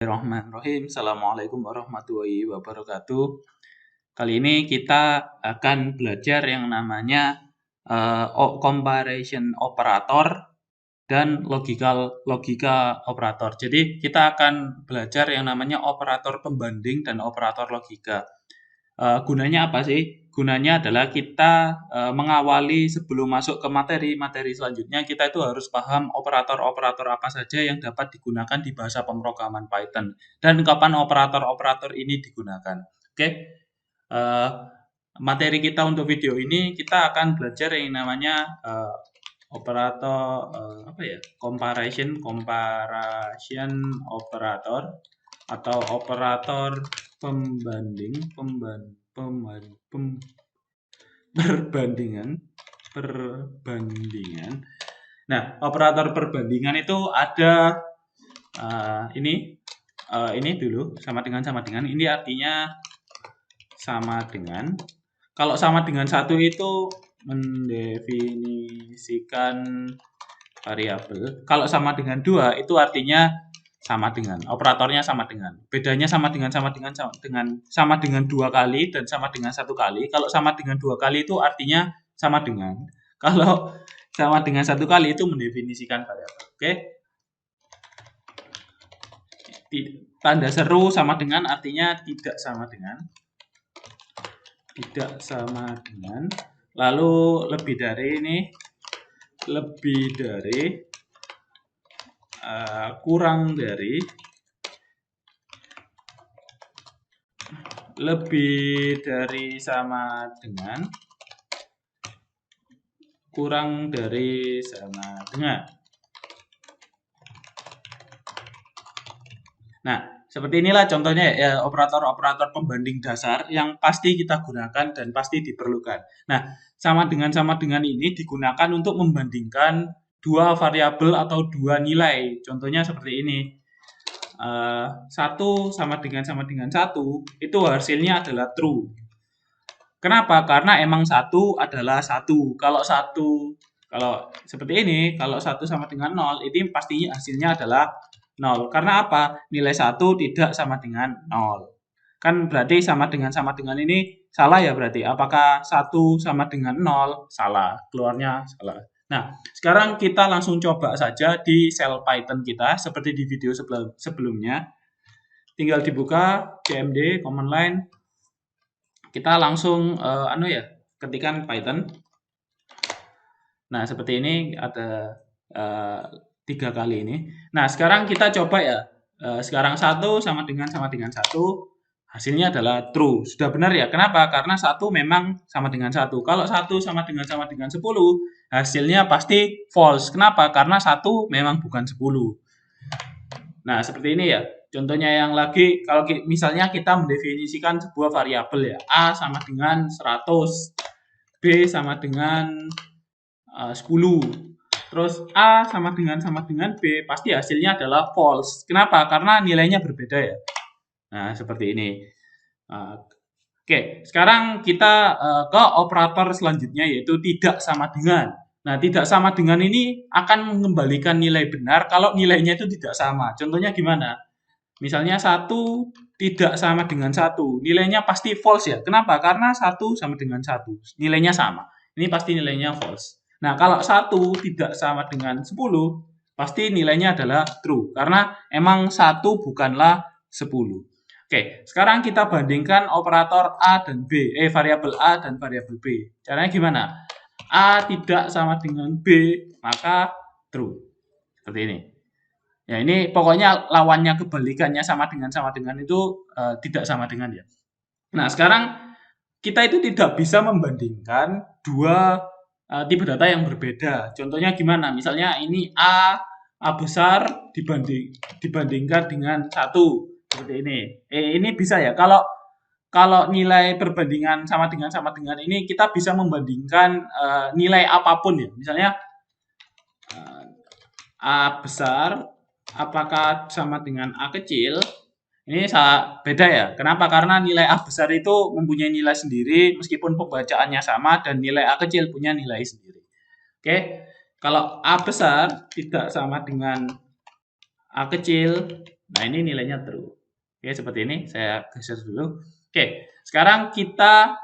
Bismillahirrahmanirrahim. Assalamualaikum warahmatullahi wabarakatuh. Kali ini kita akan belajar yang namanya comparison operator dan logika operator. Jadi kita akan belajar yang namanya operator pembanding dan operator logika. Gunanya apa sih? Gunanya adalah kita mengawali sebelum masuk ke materi selanjutnya, kita itu harus paham operator-operator apa saja yang dapat digunakan di bahasa pemrograman Python dan kapan operator-operator ini digunakan. Oke, materi kita untuk video ini kita akan belajar yang namanya operator comparison operator atau operator perbandingan. Nah, operator perbandingan itu ada ini dulu sama dengan. Ini artinya sama dengan. Kalau sama dengan satu itu mendefinisikan variabel. Kalau sama dengan dua itu artinya sama dengan, operatornya sama dengan. Bedanya sama dengan dua kali dan sama dengan satu kali. Kalau sama dengan dua kali itu artinya sama dengan. Kalau sama dengan satu kali itu mendefinisikan variabel. Oke. Tanda seru sama dengan artinya tidak sama dengan. Tidak sama dengan. Lalu lebih dari kurang dari, lebih dari sama dengan, kurang dari sama dengan. Nah, seperti inilah contohnya ya, operator-operator pembanding dasar yang pasti kita gunakan dan pasti diperlukan. Nah, sama dengan ini digunakan untuk membandingkan dua variabel atau dua nilai. Contohnya seperti ini. 1 sama dengan satu itu hasilnya adalah true. Kenapa? Karena emang 1 adalah 1. Kalau seperti ini, kalau 1 sama dengan 0, ini pastinya hasilnya adalah 0. Karena apa? Nilai 1 tidak sama dengan 0. Kan berarti sama dengan ini salah ya berarti. Apakah 1 sama dengan 0? Salah. Keluarnya salah. Nah, sekarang kita langsung coba saja di shell Python kita seperti di video sebelumnya. Tinggal dibuka cmd command line. Kita langsung ketikan Python. Nah, seperti ini ada 3 kali ini. Nah, sekarang kita coba ya. Sekarang 1 sama dengan 1 hasilnya adalah true. Sudah benar ya? Kenapa? Karena 1 memang sama dengan 1. Kalau 1 sama dengan 10, hasilnya pasti false. Kenapa? Karena 1 memang bukan 10. Nah, seperti ini ya. Contohnya yang lagi, kalau misalnya kita mendefinisikan sebuah variabel ya. A sama dengan 100. B sama dengan 10. Terus A sama dengan B, pasti hasilnya adalah false. Kenapa? Karena nilainya berbeda ya. Nah, seperti ini. Oke, sekarang kita ke operator selanjutnya yaitu tidak sama dengan. Nah, tidak sama dengan ini akan mengembalikan nilai benar kalau nilainya itu tidak sama. Contohnya gimana? Misalnya 1 tidak sama dengan 1. Nilainya pasti false ya. Kenapa? Karena 1 sama dengan 1. Nilainya sama. Ini pasti nilainya false. Nah, kalau 1 tidak sama dengan 10, pasti nilainya adalah true. Karena emang 1 bukanlah 10. Oke, sekarang kita bandingkan operator A dan B. Variabel A dan variabel B. Caranya gimana? A tidak sama dengan B, maka true. Seperti ini. Ya, ini pokoknya lawannya kebalikannya sama dengan itu tidak sama dengan ya. Nah, sekarang kita itu tidak bisa membandingkan dua tipe data yang berbeda. Contohnya gimana? Misalnya ini A besar dibandingkan dengan 1. Seperti ini. Ini bisa ya. Kalau nilai perbandingan sama dengan ini kita bisa membandingkan nilai apapun ya. Misalnya A besar apakah sama dengan A kecil? Ini beda ya. Kenapa? Karena nilai A besar itu mempunyai nilai sendiri meskipun pembacaannya sama dan nilai A kecil punya nilai sendiri. Oke. Kalau A besar tidak sama dengan A kecil, Nah, ini nilainya true. Oke, seperti ini. Saya geser dulu. Oke, sekarang kita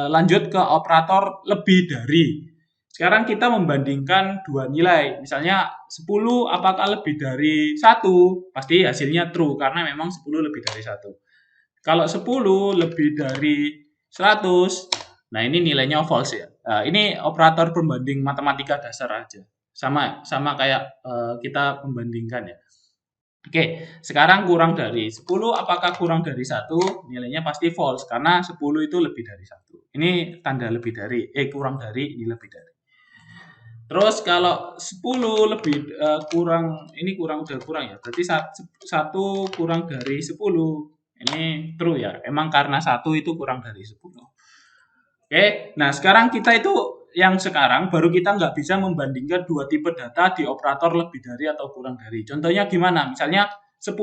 lanjut ke operator lebih dari. Sekarang kita membandingkan dua nilai. Misalnya 10 apakah lebih dari 1? Pasti hasilnya true karena memang 10 lebih dari 1. Kalau 10 lebih dari 100, nah ini nilainya false ya. Nah, ini operator pembanding matematika dasar aja. Sama kayak kita membandingkan ya. Oke, sekarang kurang dari 10, apakah kurang dari 1? Nilainya pasti false, karena 10 itu lebih dari 1. Ini tanda lebih dari, kurang dari, ini lebih dari. Terus kalau 10 lebih kurang, ini udah kurang ya, berarti 1 kurang dari 10. Ini true ya, emang karena 1 itu kurang dari 10. Oke, nah sekarang kita itu yang sekarang baru kita nggak bisa membandingkan dua tipe data di operator lebih dari atau kurang dari. Contohnya gimana? Misalnya 10,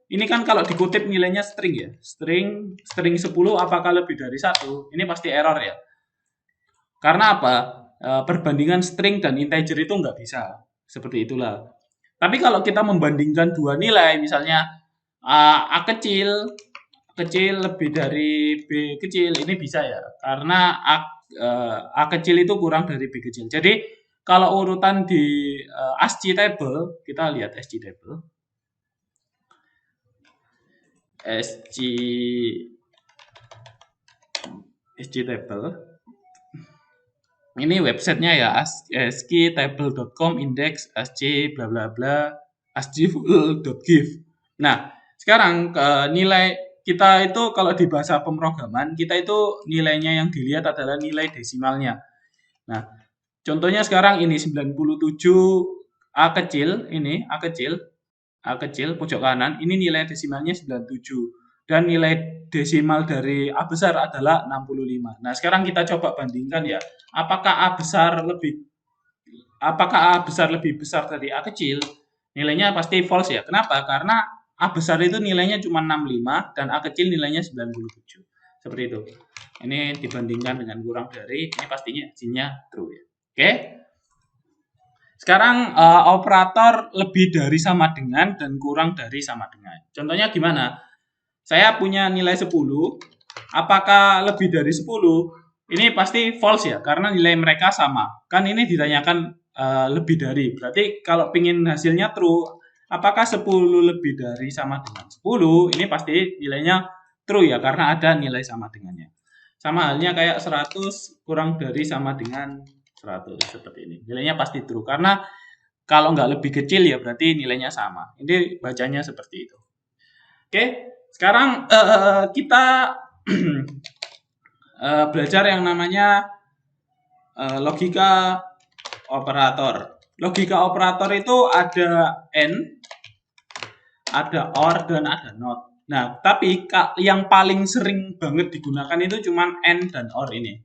ini kan kalau dikutip nilainya string ya. String 10 apakah lebih dari 1? Ini pasti error ya. Karena apa? Perbandingan string dan integer itu nggak bisa. Seperti itulah. Tapi kalau kita membandingkan dua nilai, misalnya A kecil lebih dari B kecil, ini bisa ya, karena A kecil itu kurang dari B kecil. Jadi kalau urutan di ASCII table, kita lihat ASCII table. ASCII table. Ini websitenya ya, ascitable.com, index ascii bla bla bla, ascii.give. Nah, sekarang nilai kita itu kalau di bahasa pemrograman, kita itu nilainya yang dilihat adalah nilai desimalnya. Nah, contohnya sekarang ini 97 A kecil, ini A kecil pojok kanan, ini nilai desimalnya 97. Dan nilai desimal dari A besar adalah 65. Nah, sekarang kita coba bandingkan ya. Apakah A besar lebih besar dari A kecil? Nilainya pasti false ya. Kenapa? Karena A besar itu nilainya cuma 65 dan A kecil nilainya 97. Seperti itu. Ini dibandingkan dengan kurang dari, ini pastinya hasilnya true ya. Oke. Sekarang operator lebih dari sama dengan dan kurang dari sama dengan. Contohnya gimana? Saya punya nilai 10, apakah lebih dari 10? Ini pasti false ya, karena nilai mereka sama. Kan ini ditanyakan lebih dari. Berarti kalau ingin hasilnya true, apakah 10 lebih dari sama dengan 10? Ini pasti nilainya true ya, karena ada nilai sama dengannya. Sama halnya kayak 100 kurang dari sama dengan 100, seperti ini. Nilainya pasti true, karena kalau nggak lebih kecil ya berarti nilainya sama. Ini bacanya seperti itu. Oke, sekarang kita belajar yang namanya logika operator. Logika operator itu ada AND, ada OR, dan ada NOT. Nah, tapi yang paling sering banget digunakan itu cuma AND dan OR ini.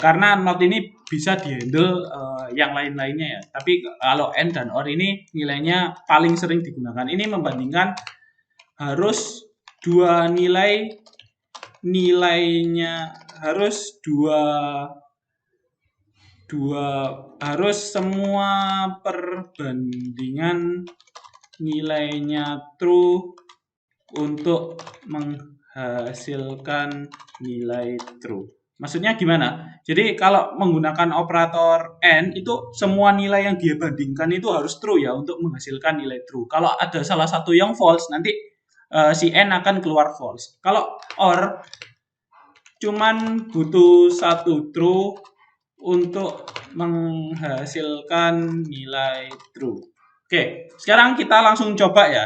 Karena NOT ini bisa dihandle yang lain-lainnya ya. Tapi kalau AND dan OR ini nilainya paling sering digunakan. Ini membandingkan harus dua nilainya harus harus semua perbandingan nilainya true untuk menghasilkan nilai true. Maksudnya gimana? Jadi kalau menggunakan operator AND itu semua nilai yang dia bandingkan itu harus true ya untuk menghasilkan nilai true. Kalau ada salah satu yang false nanti si N akan keluar false. Kalau OR cuman butuh satu true untuk menghasilkan nilai true. Oke, sekarang kita langsung coba ya.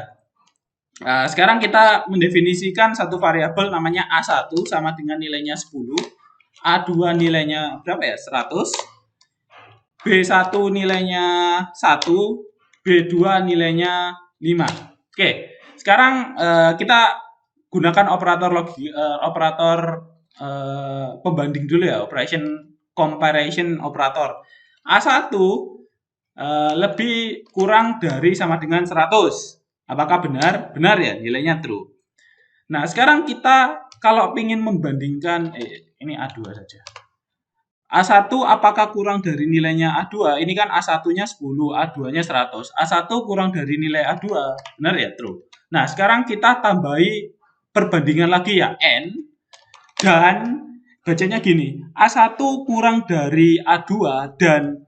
Nah, sekarang kita mendefinisikan satu variabel namanya A1 sama dengan nilainya 10. A2 nilainya berapa ya? 100. B1 nilainya 1. B2 nilainya 5. Oke, sekarang kita gunakan operator pembanding dulu ya, comparison operator. A1 lebih kurang dari sama dengan 100. Apakah benar? Benar ya, nilainya true. Nah, sekarang kita kalau ingin membandingkan, ini A2 saja. A1 apakah kurang dari nilainya A2? Ini kan A1-nya 10, A2-nya 100. A1 kurang dari nilai A2, benar ya? True. Nah, sekarang kita tambahi perbandingan lagi ya, N, dan bacanya gini, A1 kurang dari A2 dan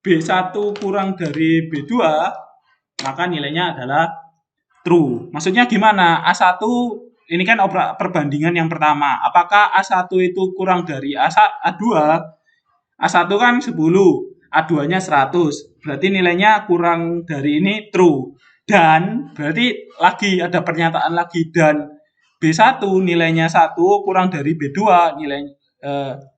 B1 kurang dari B2, maka nilainya adalah true. Maksudnya gimana? A1 ini kan perbandingan yang pertama. Apakah A1 itu kurang dari A2? A1 kan 10, A2-nya 100. Berarti nilainya kurang dari ini true. Dan berarti lagi ada pernyataan lagi, dan B1 nilainya 1 kurang dari B2, nilai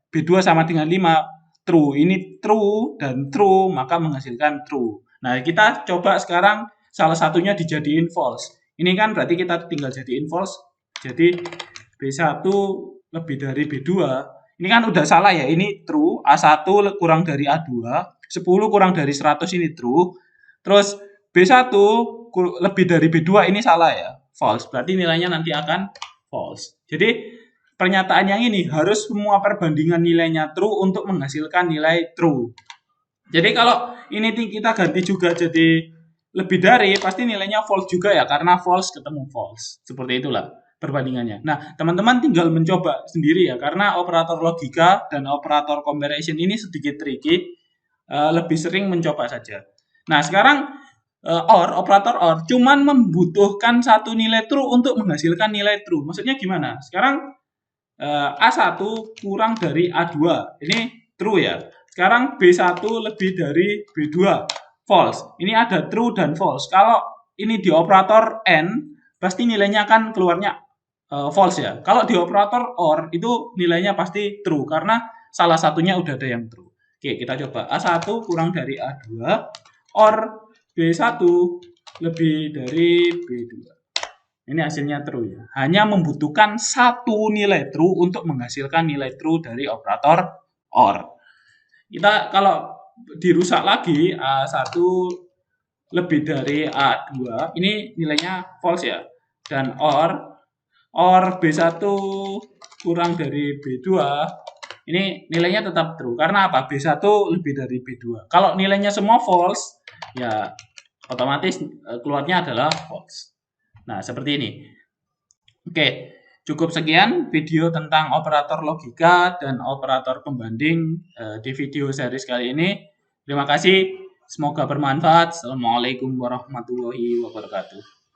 B2 sama dengan 5, true. Ini true dan true, maka menghasilkan true. Nah, kita coba sekarang salah satunya dijadiin false. Ini kan berarti kita tinggal jadiin false. Jadi B1 lebih dari B2. Ini kan udah salah ya. Ini true. A1 kurang dari A2. 10 kurang dari 100 ini true. Terus B1 lebih dari B2 ini salah ya. False. Berarti nilainya nanti akan false. Jadi pernyataan yang ini harus semua perbandingan nilainya true untuk menghasilkan nilai true. Jadi kalau ini kita ganti juga jadi lebih dari, pasti nilainya false juga ya, karena false ketemu false. Seperti itulah perbandingannya. Nah, teman-teman tinggal mencoba sendiri ya, karena operator logika dan operator comparison ini sedikit tricky, lebih sering mencoba saja. Nah, sekarang operator OR cuman membutuhkan satu nilai true untuk menghasilkan nilai true. Maksudnya gimana? Sekarang A1 kurang dari A2. Ini true ya. Sekarang B1 lebih dari B2. False. Ini ada true dan false. Kalau ini di operator N, pasti nilainya akan keluarnya false ya. Kalau di operator OR, itu nilainya pasti true. Karena salah satunya udah ada yang true. Oke, kita coba. A1 kurang dari A2. OR B1 lebih dari B2. Ini hasilnya true ya. Hanya membutuhkan satu nilai true untuk menghasilkan nilai true dari operator OR. Kita kalau dirusak lagi, A1 lebih dari A2, ini nilainya false ya. Dan OR B1 kurang dari B2, ini nilainya tetap true. Karena apa? B1 lebih dari B2. Kalau nilainya semua false, ya otomatis keluarnya adalah false. Nah, seperti ini. Oke, cukup sekian video tentang operator logika dan operator pembanding di video series kali ini. Terima kasih, semoga bermanfaat. Assalamualaikum warahmatullahi wabarakatuh.